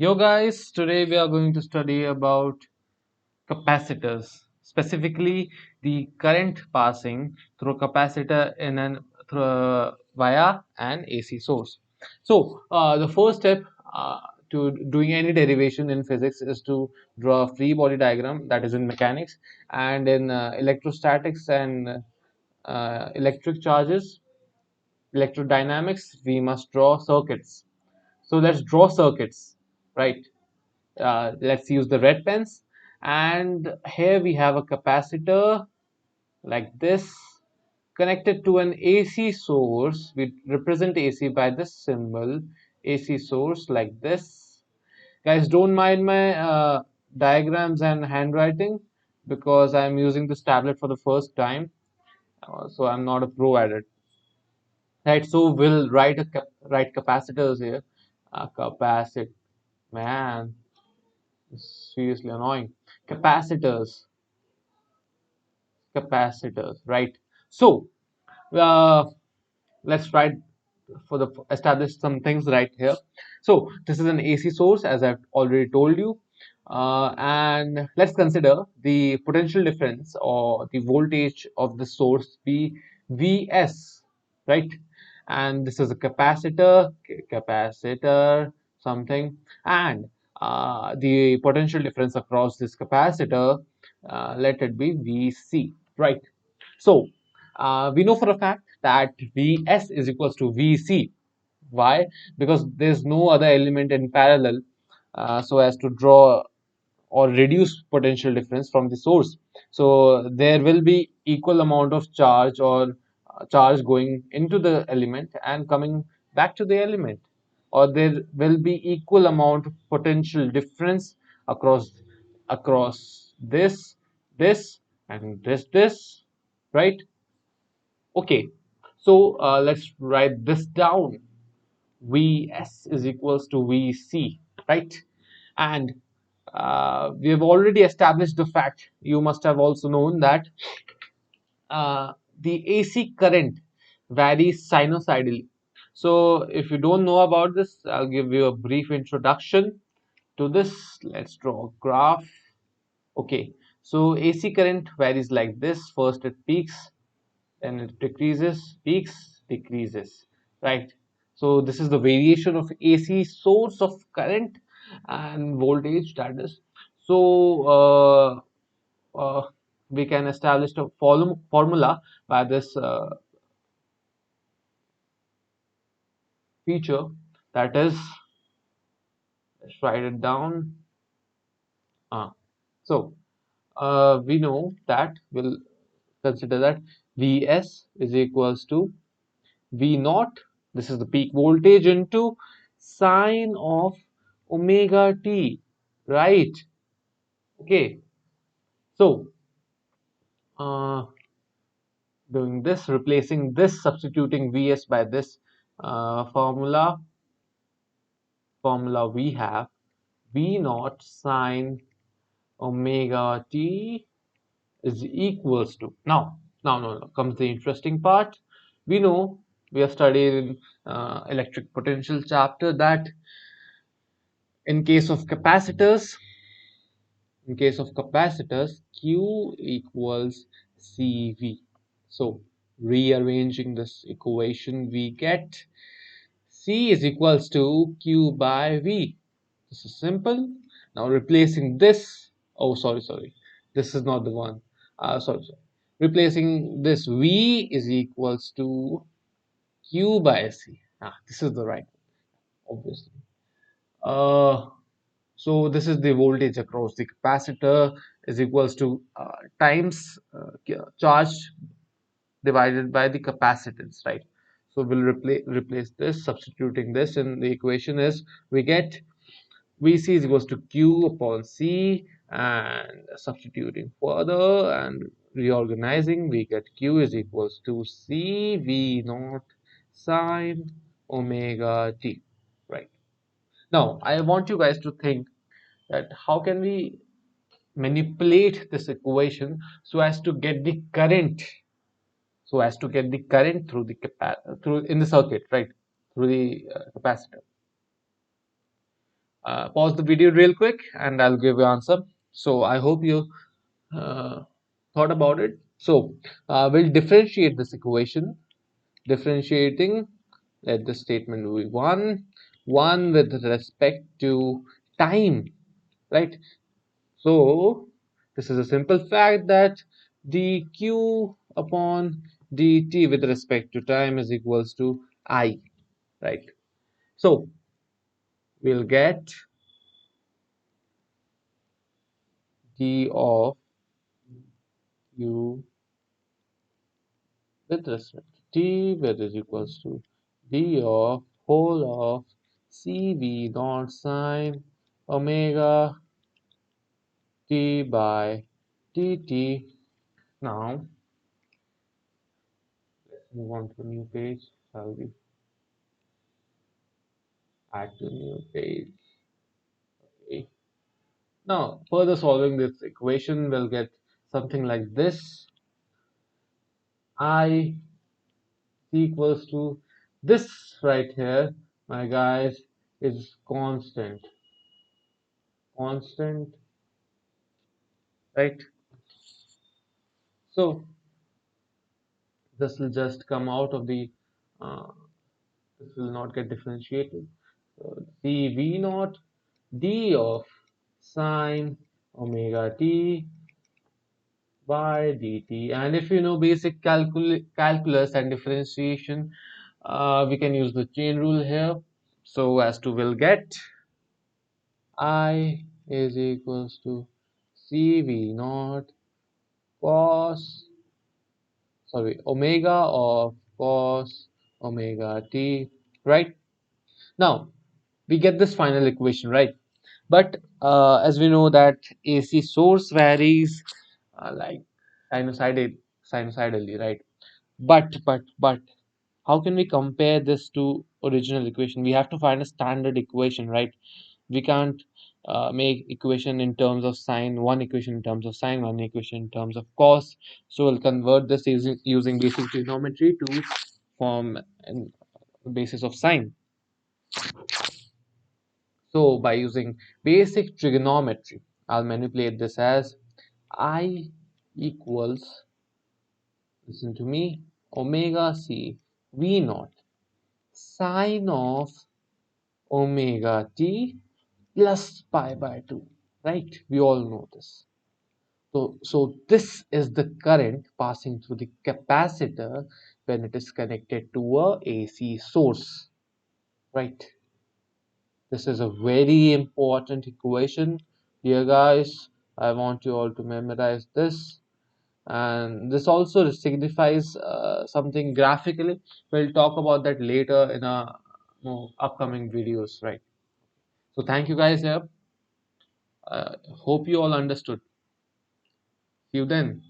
Yo guys, today we are going to study about capacitors, specifically the current passing through a capacitor in an via an AC source. The first step to doing any derivation in physics is to draw a free body diagram, that is in mechanics, and in electrostatics and electric charges, electrodynamics, we must draw circuits. So let's draw circuits, right? Let's use the red pens, and here we have a capacitor like this connected to an AC source. We represent AC by this symbol, AC source, like this. Guys, don't mind my diagrams and handwriting because I'm using this tablet for the first time, so I'm not a pro at it. Right, so we'll write capacitors here. Capacitor, man, it's seriously annoying. Capacitors, capacitors, right? So uh, let's write for the establish some things right here. So this is an AC source, as I've already told you, and let's consider the potential difference or the voltage of the source be Vs, right? And this is a capacitor something, and the potential difference across this capacitor, let it be Vc, right? So we know for a fact that Vs is equals to Vc. Why? Because there's no other element in parallel so as to draw or reduce potential difference from the source. So there will be equal amount of charge or charge going into the element and coming back to the element, or there will be equal amount of potential difference across this and this, right? Okay, so let's write this down. Vs is equals to Vc, right? And we have already established the fact, you must have also known that uh, the AC current varies sinusoidally. So if you don't know about this, I'll give you a brief introduction to this. Let's draw a graph. Okay, so AC current varies like this. First it peaks, then it decreases, peaks, decreases, right? So this is the variation of AC source of current and voltage, that is. So we can establish a formula by this feature, that is, let's write it down. So we know that we'll consider that Vs is equals to V naught, this is the peak voltage, into sine of omega t, right? Okay, so uh, doing this, replacing this, substituting Vs by this formula we have V naught sine omega t is equals to, now comes the interesting part. We know, we have studied in electric potential chapter, that in case of capacitors, Q equals CV. So rearranging this equation, we get C is equals to Q by V. This is simple. Now replacing this, oh sorry, this is not the one. Sorry. Replacing this, V is equals to Q by C. This is the right one, obviously. Uh, So this is the voltage across the capacitor is equals to times charge divided by the capacitance, right? So we'll replace this, substituting this in the equation, is we get Vc is equals to Q upon C, and substituting further and reorganizing, we get Q is equals to C V naught sine omega t, right? Now I want you guys to think that how can we manipulate this equation so as to get the current, through the through in the circuit, right, through the capacitor. pause the video real quick and I'll give you answer. So I hope you uh, thought about it. So we'll differentiate this equation. Differentiating, let the statement be one with respect to time, right? So this is a simple fact that dq upon dt with respect to time is equals to I, right? So we'll get d of u with respect to t, which is equals to d of whole of cv naught sine omega t by dt. Now let's move on to a new page. Shall we add to new page? Okay. Now further solving this equation, we'll get something like this. I equals to this right here, my guys, is constant, right? So this will just come out of the uh, this will not get differentiated. So dv naught d of sine omega t by dt. And if you know basic calculus and differentiation, we can use the chain rule here. So as to will get I is equals to cv naught cos, sorry, omega of cos omega t, right? Now we get this final equation, right? But as we know that AC source varies like sinusoidal, sinusoidally, right? But how can we compare this to original equation? We have to find a standard equation, right? We can't make equation in terms of sine, one equation in terms of sine, one equation in terms of cos. So we'll convert this using basic trigonometry to form a basis of sine. So by using basic trigonometry, I'll manipulate this as I equals, listen to me, omega c v naught sine of omega t plus pi by 2, right? We all know this. So this is the current passing through the capacitor when it is connected to a AC source, right? This is a very important equation, dear guys. I want you all to memorize this. And this also signifies something graphically. We'll talk about that later in our upcoming videos, right? So thank you guys here. Hope you all understood. See you then.